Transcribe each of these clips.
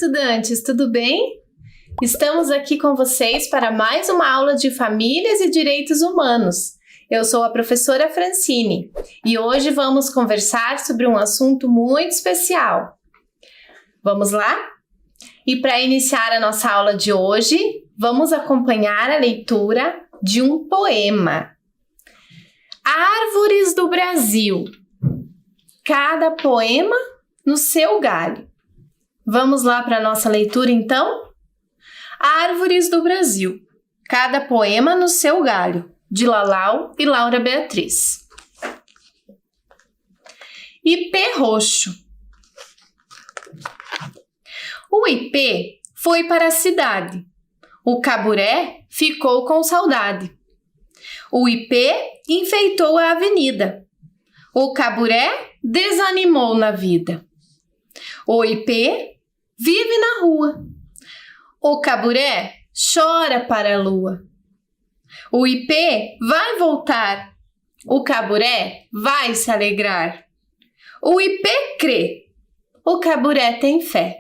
estudantes, tudo bem? Estamos aqui com vocês para mais uma aula de Famílias e Direitos Humanos. Eu sou a professora Francine e hoje vamos conversar sobre um assunto muito especial. Vamos lá? E para iniciar a nossa aula de hoje, vamos acompanhar a leitura de um poema. Árvores do Brasil. Cada poema no seu galho. Vamos lá para a nossa leitura, então? Árvores do Brasil. Cada poema no seu galho, de Lalau e Laura Beatriz. Ipê roxo. O ipê foi para a cidade. O caburé ficou com saudade. O ipê enfeitou a avenida. O caburé desanimou na vida. O ipê vive na rua. O caburé chora para a lua. O ipê vai voltar. O caburé vai se alegrar. O ipê crê. O caburé tem fé.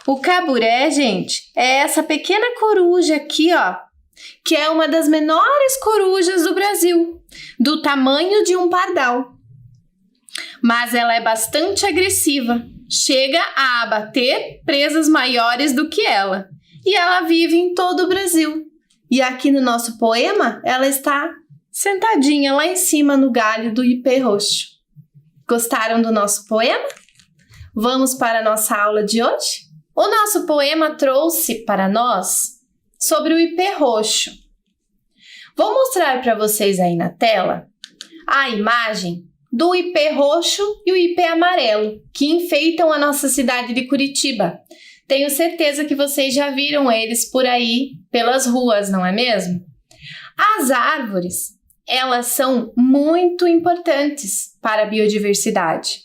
O caburé, gente, é essa pequena coruja aqui, ó, que é uma das menores corujas do Brasil, do tamanho de um pardal. Mas ela é bastante agressiva, chega a abater presas maiores do que ela. E ela vive em todo o Brasil. E aqui no nosso poema, ela está sentadinha lá em cima no galho do ipê roxo. Gostaram do nosso poema? Vamos para a nossa aula de hoje? O nosso poema trouxe para nós sobre o ipê roxo. Vou mostrar para vocês aí na tela a imagem do ipê roxo e o ipê amarelo, que enfeitam a nossa cidade de Curitiba. Tenho certeza que vocês já viram eles por aí pelas ruas, não é mesmo? As árvores, elas são muito importantes para a biodiversidade.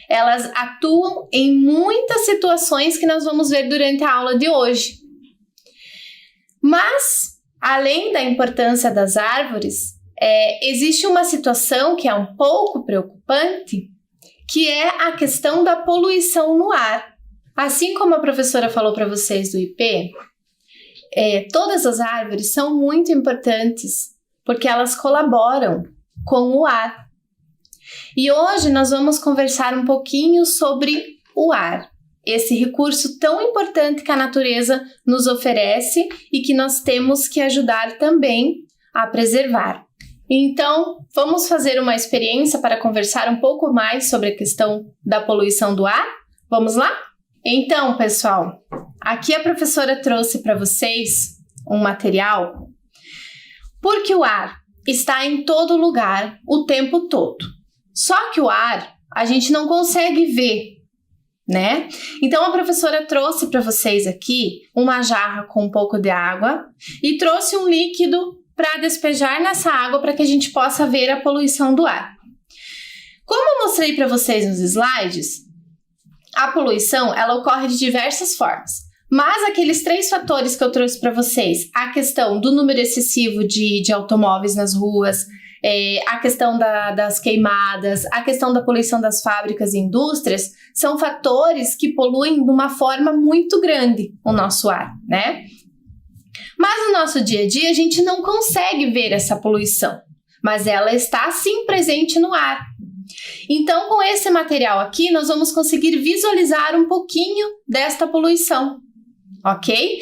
Elas atuam em muitas situações que nós vamos ver durante a aula de hoje. Mas, além da importância das árvores, existe uma situação que é um pouco preocupante, que é a questão da poluição no ar. Assim como a professora falou para vocês do ipê, todas as árvores são muito importantes, porque elas colaboram com o ar. E hoje nós vamos conversar um pouquinho sobre o ar, esse recurso tão importante que a natureza nos oferece e que nós temos que ajudar também a preservar. Então, vamos fazer uma experiência para conversar um pouco mais sobre a questão da poluição do ar? Vamos lá? Então, pessoal, aqui a professora trouxe para vocês um material, porque o ar está em todo lugar o tempo todo. Só que o ar a gente não consegue ver, né? Então a professora trouxe para vocês aqui uma jarra com um pouco de água e trouxe um líquido para despejar nessa água para que a gente possa ver a poluição do ar. Como eu mostrei para vocês nos slides, a poluição ela ocorre de diversas formas. Mas aqueles 3 fatores que eu trouxe para vocês, a questão do número excessivo de automóveis nas ruas, a questão das queimadas, a questão da poluição das fábricas e indústrias, são fatores que poluem de uma forma muito grande o nosso ar, né? Mas no nosso dia a dia a gente não consegue ver essa poluição, mas ela está sim presente no ar. Então, com esse material aqui, nós vamos conseguir visualizar um pouquinho desta poluição, ok?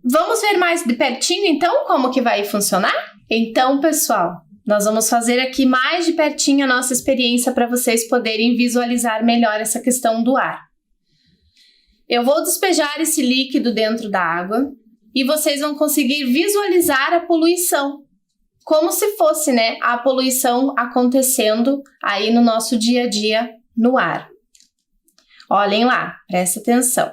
Vamos ver mais de pertinho, então, como que vai funcionar? Então, pessoal, nós vamos fazer aqui mais de pertinho a nossa experiência para vocês poderem visualizar melhor essa questão do ar. Eu vou despejar esse líquido dentro da água e vocês vão conseguir visualizar a poluição, como se fosse, né, a poluição acontecendo aí no nosso dia a dia no ar. Olhem lá, presta atenção.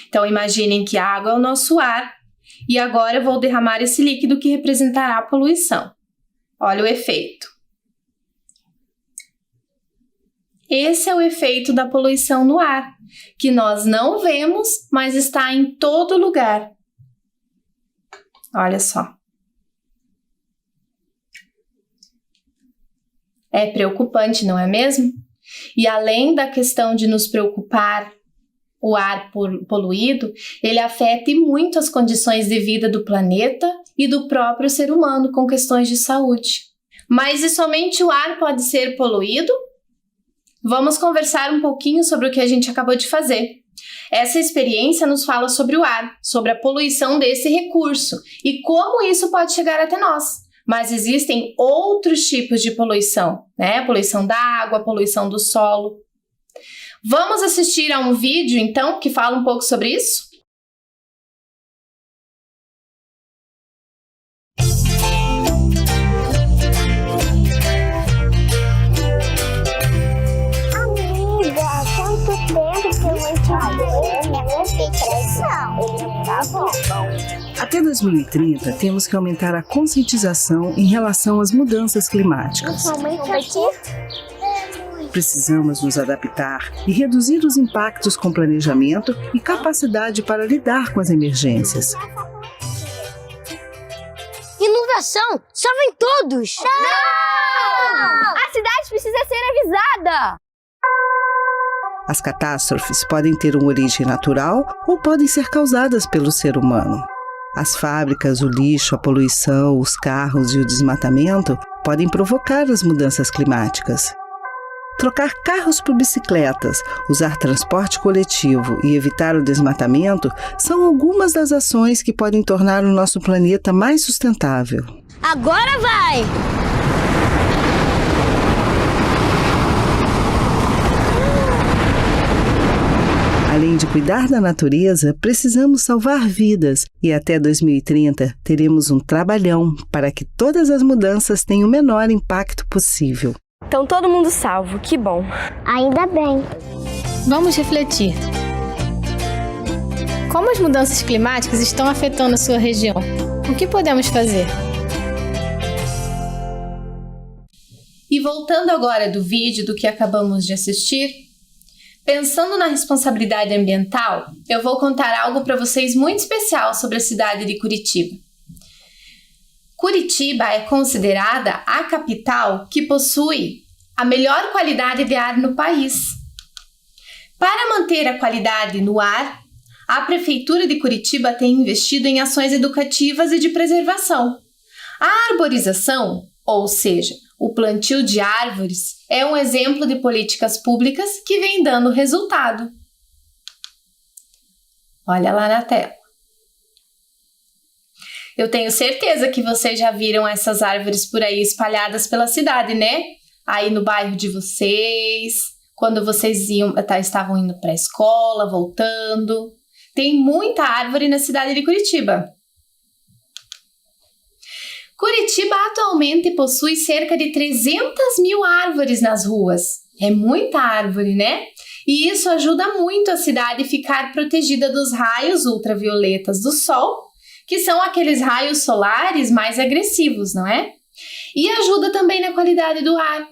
Então, imaginem que a água é o nosso ar e agora eu vou derramar esse líquido que representará a poluição. Olha o efeito. Esse é o efeito da poluição no ar, que nós não vemos, mas está em todo lugar. Olha só. É preocupante, não é mesmo? E além da questão de nos preocupar o ar poluído, ele afeta muito as condições de vida do planeta e do próprio ser humano com questões de saúde. Mas e somente o ar pode ser poluído? Vamos conversar um pouquinho sobre o que a gente acabou de fazer. Essa experiência nos fala sobre o ar, sobre a poluição desse recurso e como isso pode chegar até nós. Mas existem outros tipos de poluição, né? Poluição da água, poluição do solo. Vamos assistir a um vídeo, então, que fala um pouco sobre isso? Amiga, quanto tempo que eu não te ver? Minha filtração. Ele não tá bom. Até 2030, temos que aumentar a conscientização em relação às mudanças climáticas. Precisamos nos adaptar e reduzir os impactos com planejamento e capacidade para lidar com as emergências. Inovação! Salvem todos! Não! A cidade precisa ser avisada! As catástrofes podem ter uma origem natural ou podem ser causadas pelo ser humano. As fábricas, o lixo, a poluição, os carros e o desmatamento podem provocar as mudanças climáticas. Trocar carros por bicicletas, usar transporte coletivo e evitar o desmatamento são algumas das ações que podem tornar o nosso planeta mais sustentável. Agora vai! Além de cuidar da natureza, precisamos salvar vidas e até 2030 teremos um trabalhão para que todas as mudanças tenham o menor impacto possível. Então todo mundo salvo, que bom. Ainda bem. Vamos refletir. Como as mudanças climáticas estão afetando a sua região? O que podemos fazer? E voltando agora do vídeo do que acabamos de assistir, pensando na responsabilidade ambiental, eu vou contar algo para vocês muito especial sobre a cidade de Curitiba. Curitiba é considerada a capital que possui a melhor qualidade de ar no país. Para manter a qualidade no ar, a Prefeitura de Curitiba tem investido em ações educativas e de preservação. A arborização, ou seja, o plantio de árvores, é um exemplo de políticas públicas que vem dando resultado. Olha lá na tela. Eu tenho certeza que vocês já viram essas árvores por aí espalhadas pela cidade, né? Aí no bairro de vocês, quando vocês estavam indo para a escola, voltando. Tem muita árvore na cidade de Curitiba. Curitiba atualmente possui cerca de 300 mil árvores nas ruas. É muita árvore, né? E isso ajuda muito a cidade a ficar protegida dos raios ultravioletas do sol, que são aqueles raios solares mais agressivos, não é? E ajuda também na qualidade do ar.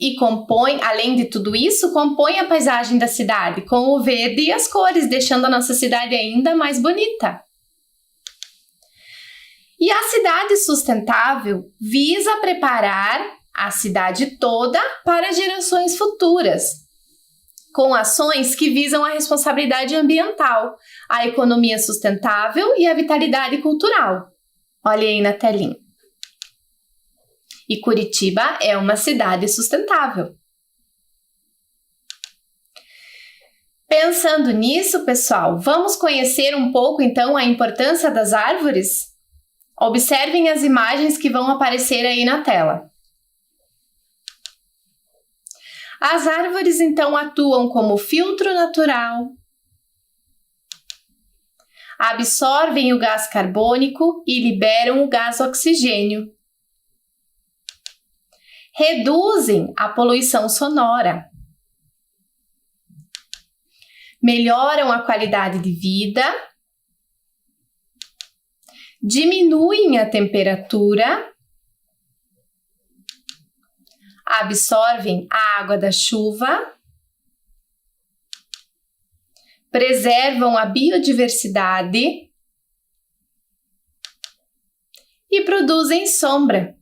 E compõe, além de tudo isso, compõe a paisagem da cidade com o verde e as cores, deixando a nossa cidade ainda mais bonita. E a cidade sustentável visa preparar a cidade toda para gerações futuras, com ações que visam a responsabilidade ambiental, a economia sustentável e a vitalidade cultural. Olha aí na telinha. E Curitiba é uma cidade sustentável. Pensando nisso, pessoal, vamos conhecer um pouco então a importância das árvores? Observem as imagens que vão aparecer aí na tela. As árvores então atuam como filtro natural, absorvem o gás carbônico e liberam o gás oxigênio. Reduzem a poluição sonora. Melhoram a qualidade de vida. Diminuem a temperatura. Absorvem a água da chuva. Preservam a biodiversidade. E produzem sombra.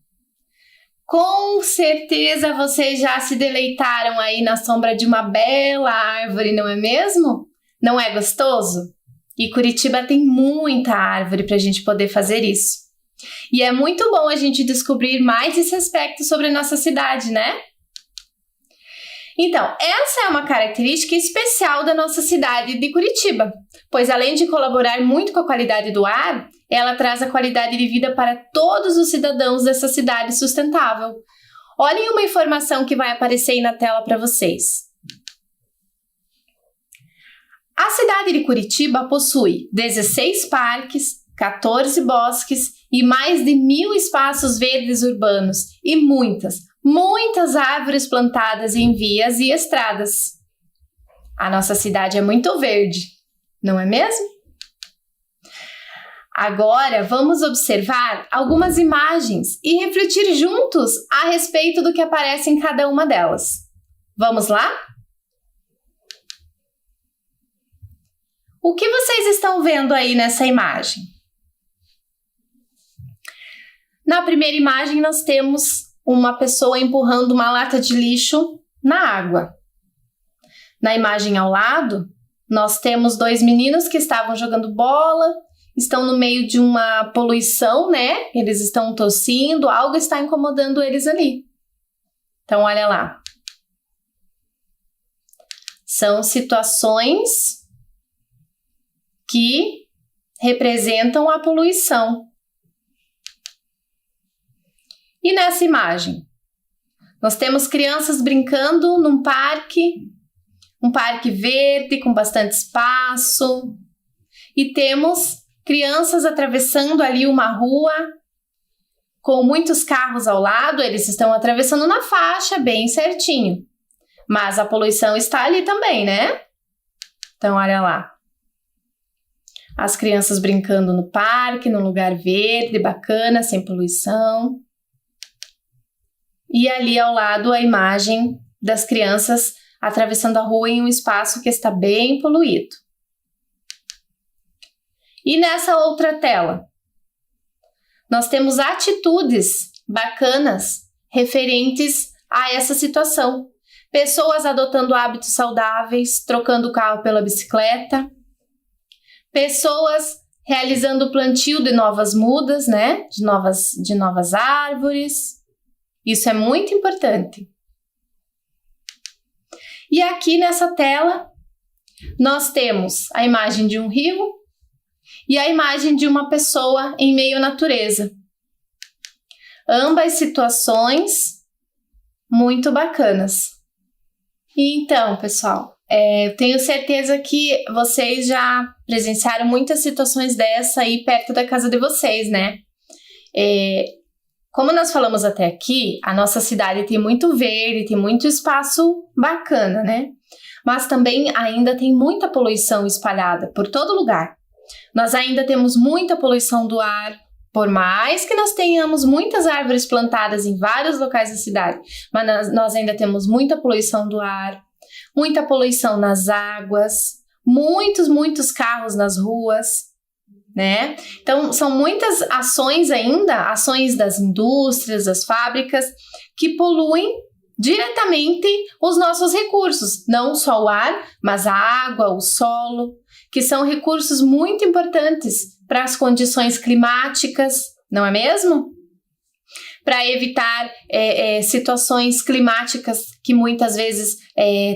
Com certeza vocês já se deleitaram aí na sombra de uma bela árvore, não é mesmo? Não é gostoso? E Curitiba tem muita árvore para a gente poder fazer isso. E é muito bom a gente descobrir mais esse aspecto sobre a nossa cidade, né? Então, essa é uma característica especial da nossa cidade de Curitiba, pois além de colaborar muito com a qualidade do ar, ela traz a qualidade de vida para todos os cidadãos dessa cidade sustentável. Olhem uma informação que vai aparecer aí na tela para vocês. A cidade de Curitiba possui 16 parques, 14 bosques e mais de 1.000 espaços verdes urbanos e muitas árvores plantadas em vias e estradas. A nossa cidade é muito verde, não é mesmo? Agora vamos observar algumas imagens e refletir juntos a respeito do que aparece em cada uma delas. Vamos lá? O que vocês estão vendo aí nessa imagem? Na primeira imagem nós temos uma pessoa empurrando uma lata de lixo na água. Na imagem ao lado, nós temos 2 meninos que estavam jogando bola, estão no meio de uma poluição, né? Eles estão tossindo, algo está incomodando eles ali. Então, olha lá. São situações que representam a poluição. E nessa imagem, nós temos crianças brincando num parque, um parque verde com bastante espaço, e temos crianças atravessando ali uma rua com muitos carros ao lado, eles estão atravessando na faixa bem certinho, mas a poluição está ali também, né? Então, olha lá. As crianças brincando no parque, num lugar verde, bacana, sem poluição. E ali ao lado a imagem das crianças atravessando a rua em um espaço que está bem poluído. E nessa outra tela, nós temos atitudes bacanas referentes a essa situação. Pessoas adotando hábitos saudáveis, trocando o carro pela bicicleta. Pessoas realizando o plantio de novas mudas, né? De novas árvores. Isso é muito importante. E aqui nessa tela, nós temos a imagem de um rio e a imagem de uma pessoa em meio à natureza. Ambas situações muito bacanas. E então, pessoal, eu tenho certeza que vocês já presenciaram muitas situações dessa aí perto da casa de vocês, né? Como nós falamos até aqui, a nossa cidade tem muito verde, tem muito espaço bacana, né? Mas também ainda tem muita poluição espalhada por todo lugar. Nós ainda temos muita poluição do ar, por mais que nós tenhamos muitas árvores plantadas em vários locais da cidade, mas nós ainda temos muita poluição do ar, muita poluição nas águas, muitos carros nas ruas, né? Então, são muitas ações ainda, ações das indústrias, das fábricas, que poluem diretamente os nossos recursos, não só o ar, mas a água, o solo, que são recursos muito importantes para as condições climáticas, não é mesmo? Para evitar situações climáticas que muitas vezes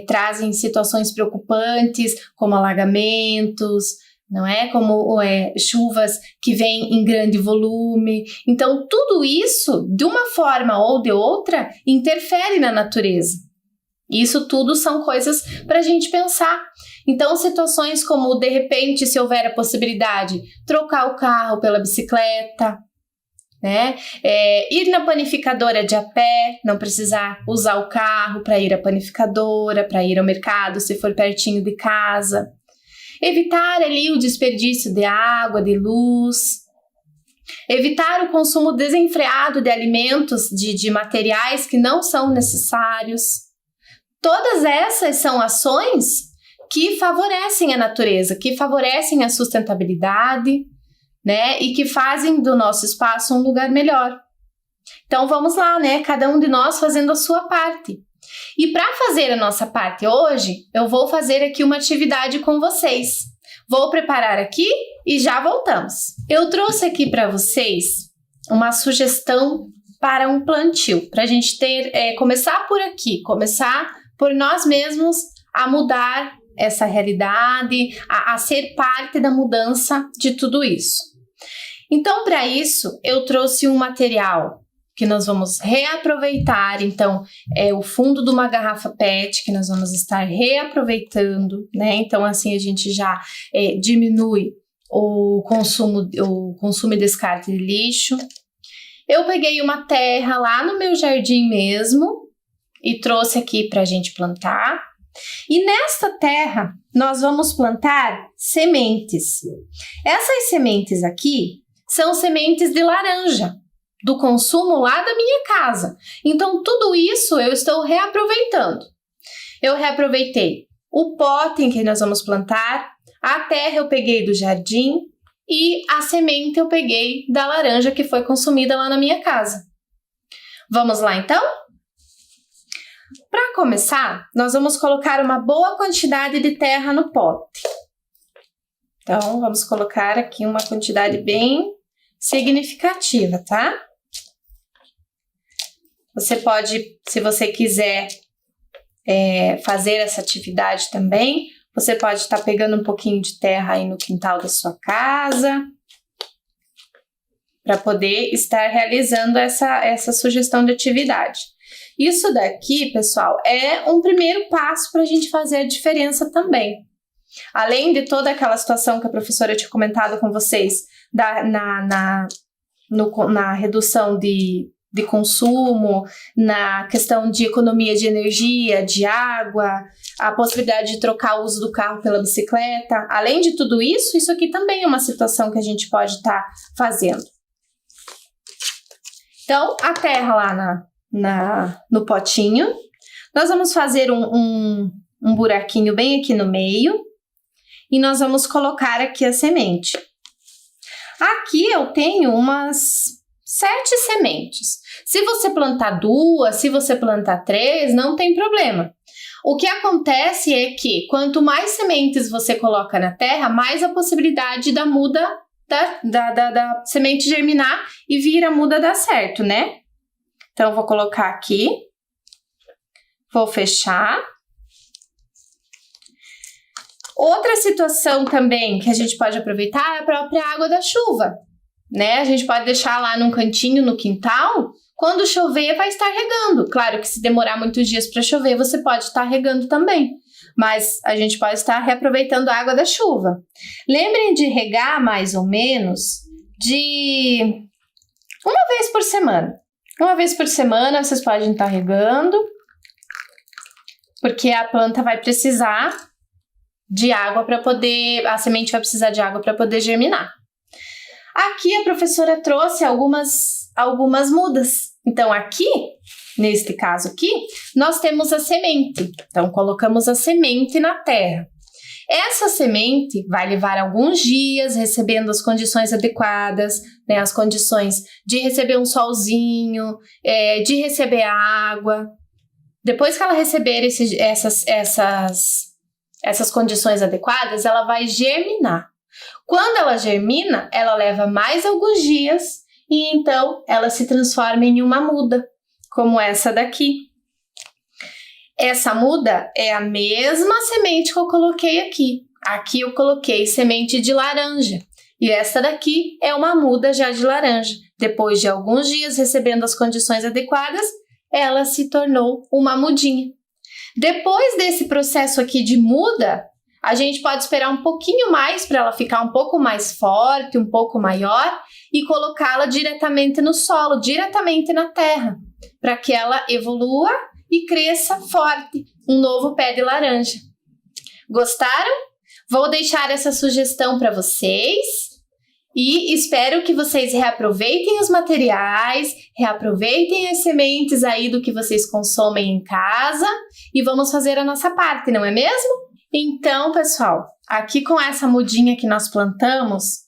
trazem situações preocupantes, como alagamentos, não é? Como chuvas que vêm em grande volume. Então, tudo isso, de uma forma ou de outra, interfere na natureza. Isso tudo são coisas para a gente pensar. Então, situações como, de repente, se houver a possibilidade, trocar o carro pela bicicleta, né? Ir na panificadora de a pé, não precisar usar o carro para ir à panificadora, para ir ao mercado, se for pertinho de casa. Evitar ali o desperdício de água, de luz. Evitar o consumo desenfreado de alimentos, de materiais que não são necessários. Todas essas são ações que favorecem a natureza, que favorecem a sustentabilidade, né? E que fazem do nosso espaço um lugar melhor. Então vamos lá, né? Cada um de nós fazendo a sua parte. E para fazer a nossa parte hoje, eu vou fazer aqui uma atividade com vocês. Vou preparar aqui e já voltamos. Eu trouxe aqui para vocês uma sugestão para um plantio, para a gente começar por aqui, começar por nós mesmos a mudar essa realidade, a ser parte da mudança de tudo isso. Então, para isso, eu trouxe um material que nós vamos reaproveitar. Então, é o fundo de uma garrafa PET que nós vamos estar reaproveitando, né? Então, assim, a gente já diminui o consumo e descarte de lixo. Eu peguei uma terra lá no meu jardim mesmo e trouxe aqui para a gente plantar. E nesta terra, nós vamos plantar sementes. Essas sementes aqui são sementes de laranja, do consumo lá da minha casa. Então, tudo isso eu estou reaproveitando. Eu reaproveitei o pote em que nós vamos plantar, a terra eu peguei do jardim e a semente eu peguei da laranja que foi consumida lá na minha casa. Vamos lá, então? Para começar, nós vamos colocar uma boa quantidade de terra no pote. Então, vamos colocar aqui uma quantidade bem significativa, tá? Você pode, se você quiser fazer essa atividade também, você pode estar pegando um pouquinho de terra aí no quintal da sua casa, para poder estar realizando essa sugestão de atividade. Isso daqui, pessoal, é um primeiro passo para a gente fazer a diferença também. Além de toda aquela situação que a professora tinha comentado com vocês, na redução de consumo, na questão de economia de energia, de água, a possibilidade de trocar o uso do carro pela bicicleta. Além de tudo isso, isso aqui também é uma situação que a gente pode estar fazendo. Então, a terra lá no potinho, nós vamos fazer um buraquinho bem aqui no meio e nós vamos colocar aqui a semente. Aqui eu tenho umas 7 sementes. Se você plantar 2, se você plantar 3, não tem problema. O que acontece é que quanto mais sementes você coloca na terra, mais a possibilidade da muda da semente germinar e vir a muda dar certo, né? Então, eu vou colocar aqui, vou fechar. Outra situação também que a gente pode aproveitar é a própria água da chuva, né? A gente pode deixar lá num cantinho no quintal, quando chover vai estar regando. Claro que se demorar muitos dias para chover, você pode estar regando também, mas a gente pode estar reaproveitando a água da chuva. Lembrem de regar mais ou menos de uma vez por semana. Uma vez por semana vocês podem estar regando, porque a planta vai precisar de água para poder, a semente vai precisar de água para poder germinar. Aqui a professora trouxe algumas mudas. Então aqui, neste caso aqui, nós temos a semente. Então colocamos a semente na terra. Essa semente vai levar alguns dias recebendo as condições adequadas, né, as condições de receber um solzinho, de receber água. Depois que ela receber essas condições adequadas, ela vai germinar. Quando ela germina, ela leva mais alguns dias e então ela se transforma em uma muda, como essa daqui. Essa muda é a mesma semente que eu coloquei aqui. Aqui eu coloquei semente de laranja e essa daqui é uma muda já de laranja. Depois de alguns dias recebendo as condições adequadas, ela se tornou uma mudinha. Depois desse processo aqui de muda, a gente pode esperar um pouquinho mais para ela ficar um pouco mais forte, um pouco maior e colocá-la diretamente no solo, diretamente na terra, para que ela evolua e cresça forte, um novo pé de laranja. Gostaram? Vou deixar essa sugestão para vocês e espero que vocês reaproveitem os materiais, reaproveitem as sementes aí do que vocês consomem em casa e vamos fazer a nossa parte, não é mesmo? Então, pessoal, aqui com essa mudinha que nós plantamos,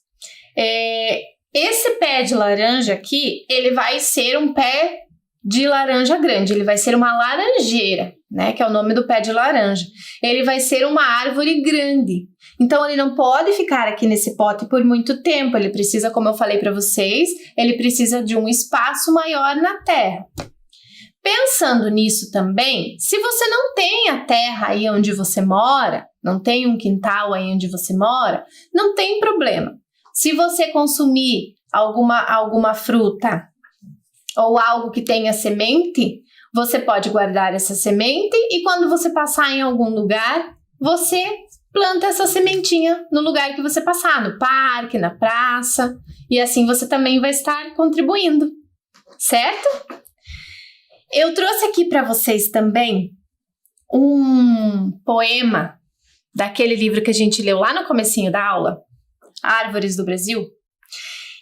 esse pé de laranja aqui, ele vai ser um pé de laranja grande, ele vai ser uma laranjeira. né, que é o nome do pé de laranja. Ele vai ser uma árvore grande. Então, ele não pode ficar aqui nesse pote por muito tempo. Ele precisa, como eu falei para vocês, ele precisa de um espaço maior na terra. Pensando nisso também, se você não tem a terra aí onde você mora, não tem um quintal aí onde você mora, não tem problema. Se você consumir alguma fruta ou algo que tenha semente, você pode guardar essa semente e quando você passar em algum lugar, você planta essa sementinha no lugar que você passar, no parque, na praça, e assim você também vai estar contribuindo, certo? Eu trouxe aqui para vocês também um poema daquele livro que a gente leu lá no comecinho da aula, Árvores do Brasil.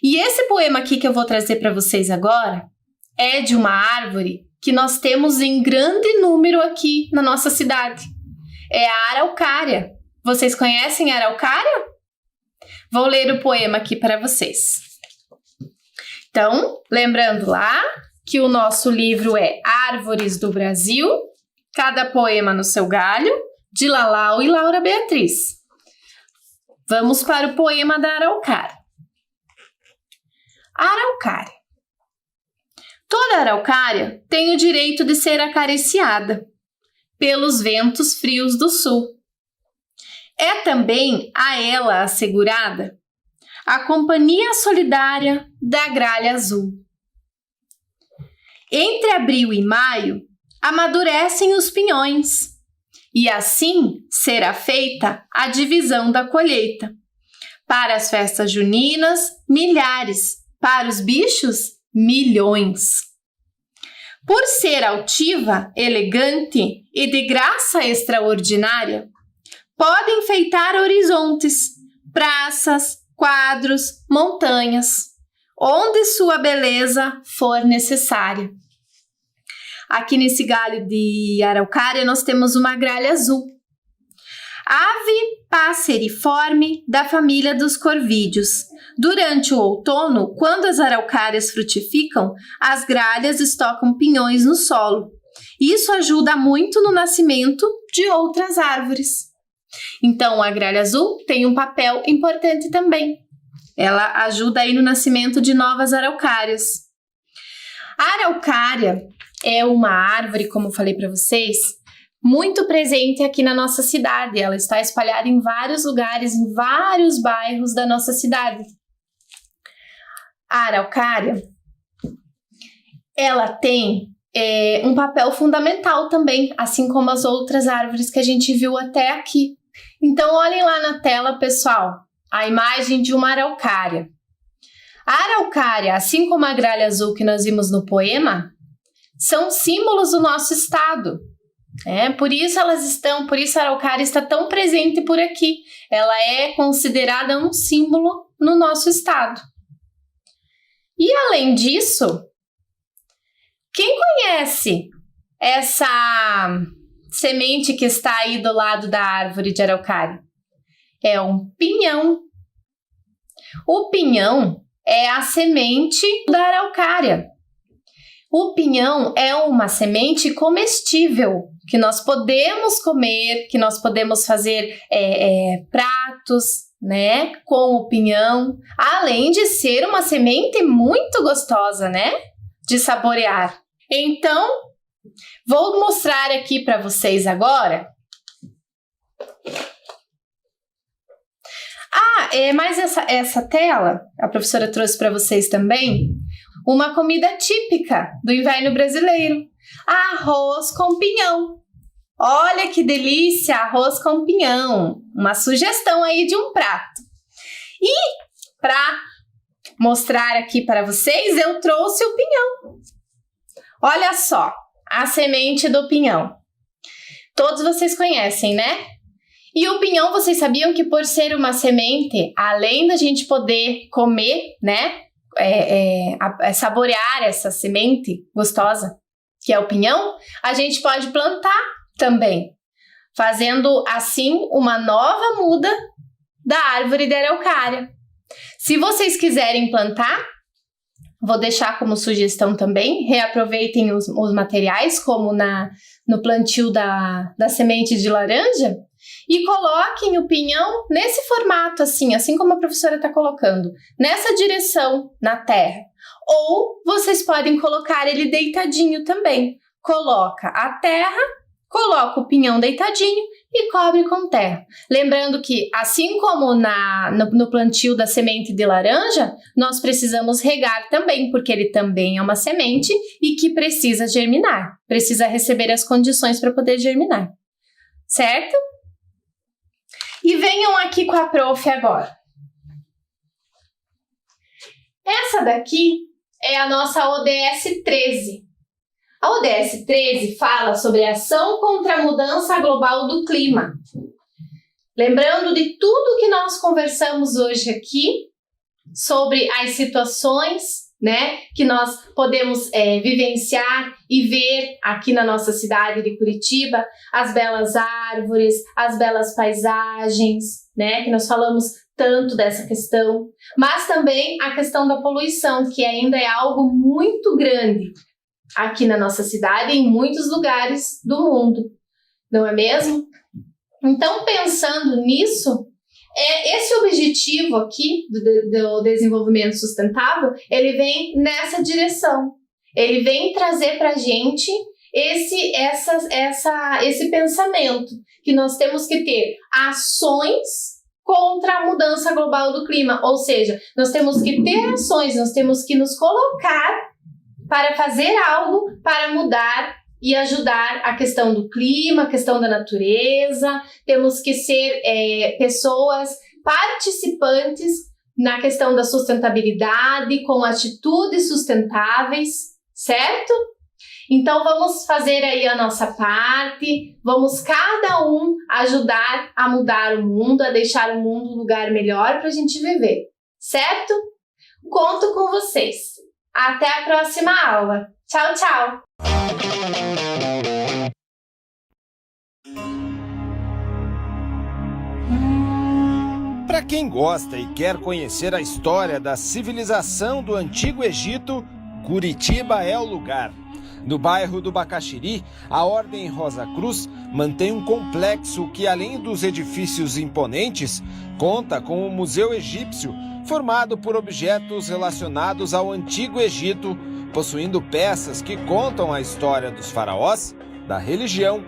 E esse poema aqui que eu vou trazer para vocês agora é de uma árvore que nós temos em grande número aqui na nossa cidade. É a araucária. Vocês conhecem a araucária? Vou ler o poema aqui para vocês. Então, lembrando lá que o nosso livro é Árvores do Brasil, cada poema no seu galho, de Lalau e Laura Beatriz. Vamos para o poema da araucária. Araucária. Toda araucária tem o direito de ser acariciada pelos ventos frios do sul. É também a ela assegurada a companhia solidária da gralha azul. Entre abril e maio amadurecem os pinhões e assim será feita a divisão da colheita. Para as festas juninas, milhares, para os bichos, milhões. Por ser altiva, elegante e de graça extraordinária, pode enfeitar horizontes, praças, quadros, montanhas, onde sua beleza for necessária. Aqui nesse galho de araucária nós temos uma gralha azul. Ave passeriforme da família dos corvídeos. Durante o outono, quando as araucárias frutificam, as gralhas estocam pinhões no solo. Isso ajuda muito no nascimento de outras árvores. Então, a gralha azul tem um papel importante também. Ela ajuda aí no nascimento de novas araucárias. A araucária é uma árvore, como eu falei para vocês, muito presente aqui na nossa cidade. Ela está espalhada em vários lugares, em vários bairros da nossa cidade. A araucária, ela tem um papel fundamental também, assim como as outras árvores que a gente viu até aqui. Então, olhem lá na tela, pessoal, a imagem de uma araucária. A araucária, assim como a gralha azul que nós vimos no poema, são símbolos do nosso estado. Por isso por isso a araucária está tão presente por aqui. Ela é considerada um símbolo no nosso estado. E além disso, quem conhece essa semente que está aí do lado da árvore de araucária? É um pinhão. O pinhão é a semente da araucária. O pinhão é uma semente comestível que nós podemos comer, que nós podemos fazer pratos, né, com o pinhão, além de ser uma semente muito gostosa, né, de saborear. Então, vou mostrar aqui para vocês agora. Mas essa tela, a professora trouxe para vocês também, uma comida típica do inverno brasileiro, arroz com pinhão. Olha que delícia, arroz com pinhão, uma sugestão aí de um prato. E para mostrar aqui para vocês, eu trouxe o pinhão. Olha só, a semente do pinhão. Todos vocês conhecem, né? E o pinhão, vocês sabiam que por ser uma semente, além da gente poder comer, né? Saborear essa semente gostosa, que é o pinhão, a gente pode plantar também, fazendo assim uma nova muda da árvore da araucária. Se vocês quiserem plantar, Vou deixar como sugestão também, reaproveitem os materiais, como no plantio da semente de laranja, e coloquem o pinhão nesse formato, assim como a professora está colocando, nessa direção na terra. Ou vocês podem colocar ele deitadinho também. Coloca a terra, coloca o pinhão deitadinho e cobre com terra. Lembrando que, assim como no plantio da semente de laranja, nós precisamos regar também, porque ele também é uma semente e que precisa germinar, precisa receber as condições para poder germinar, certo? E venham aqui com a prof agora. Essa daqui é a nossa ODS 13. A ODS 13 fala sobre a ação contra a mudança global do clima. Lembrando de tudo que nós conversamos hoje aqui, sobre as situações, né, que nós podemos vivenciar e ver aqui na nossa cidade de Curitiba, as belas árvores, as belas paisagens, né, que nós falamos tanto dessa questão, mas também a questão da poluição, que ainda é algo muito grande aqui na nossa cidade e em muitos lugares do mundo, não é mesmo? Então, pensando nisso, esse objetivo aqui do desenvolvimento sustentável, ele vem nessa direção. Ele vem trazer para a gente esse pensamento, que nós temos que ter ações contra a mudança global do clima. Ou seja, nós temos que ter ações, nós temos que nos colocar para fazer algo para mudar e ajudar a questão do clima, a questão da natureza. Temos que ser pessoas participantes na questão da sustentabilidade, com atitudes sustentáveis, certo? Então, vamos fazer aí a nossa parte, vamos cada um ajudar a mudar o mundo, a deixar o mundo um lugar melhor para a gente viver, certo? Conto com vocês. Até a próxima aula. Tchau, tchau! Para quem gosta e quer conhecer a história da civilização do Antigo Egito, Curitiba é o lugar. No bairro do Bacaxiri, a Ordem Rosa Cruz mantém um complexo que, além dos edifícios imponentes, conta com o Museu Egípcio, formado por objetos relacionados ao Antigo Egito, possuindo peças que contam a história dos faraós, da religião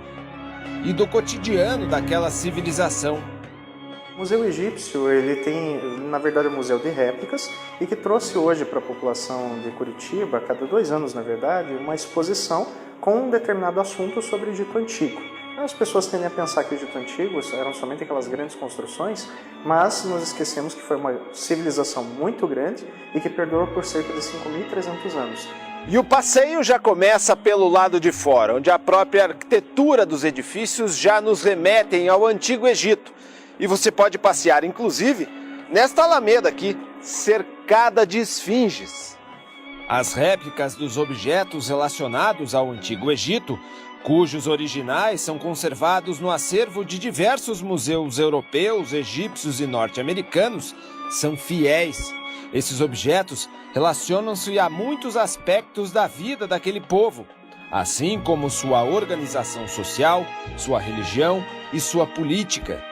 e do cotidiano daquela civilização. O Museu Egípcio, ele tem, na verdade, um museu de réplicas e que trouxe hoje para a população de Curitiba, a cada 2 anos, na verdade, uma exposição com um determinado assunto sobre o Egito Antigo. As pessoas tendem a pensar que o Egito Antigo eram somente aquelas grandes construções, mas nós esquecemos que foi uma civilização muito grande e que perdurou por cerca de 5.300 anos. E o passeio já começa pelo lado de fora, onde a própria arquitetura dos edifícios já nos remetem ao Antigo Egito. E você pode passear, inclusive, nesta alameda aqui, cercada de esfinges. As réplicas dos objetos relacionados ao Antigo Egito, cujos originais são conservados no acervo de diversos museus europeus, egípcios e norte-americanos, são fiéis. Esses objetos relacionam-se a muitos aspectos da vida daquele povo, assim como sua organização social, sua religião e sua política.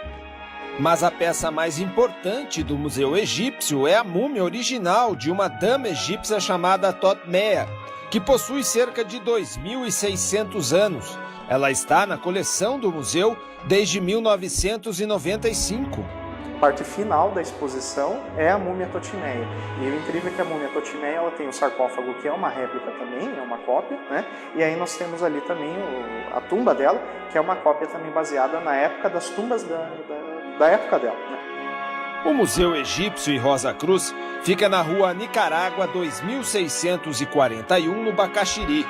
Mas a peça mais importante do Museu Egípcio é a múmia original de uma dama egípcia chamada Thotmea, que possui cerca de 2.600 anos. Ela está na coleção do museu desde 1995. A parte final da exposição é a múmia Thotmea. E o incrível é que a múmia Thotmea, ela tem o sarcófago, que é uma réplica também, é uma cópia, né? E aí nós temos ali também a tumba dela, que é uma cópia também baseada na época das tumbas da época dela, né? O Museu Egípcio e Rosa Cruz fica na rua Nicarágua 2641, no Bacaxiri.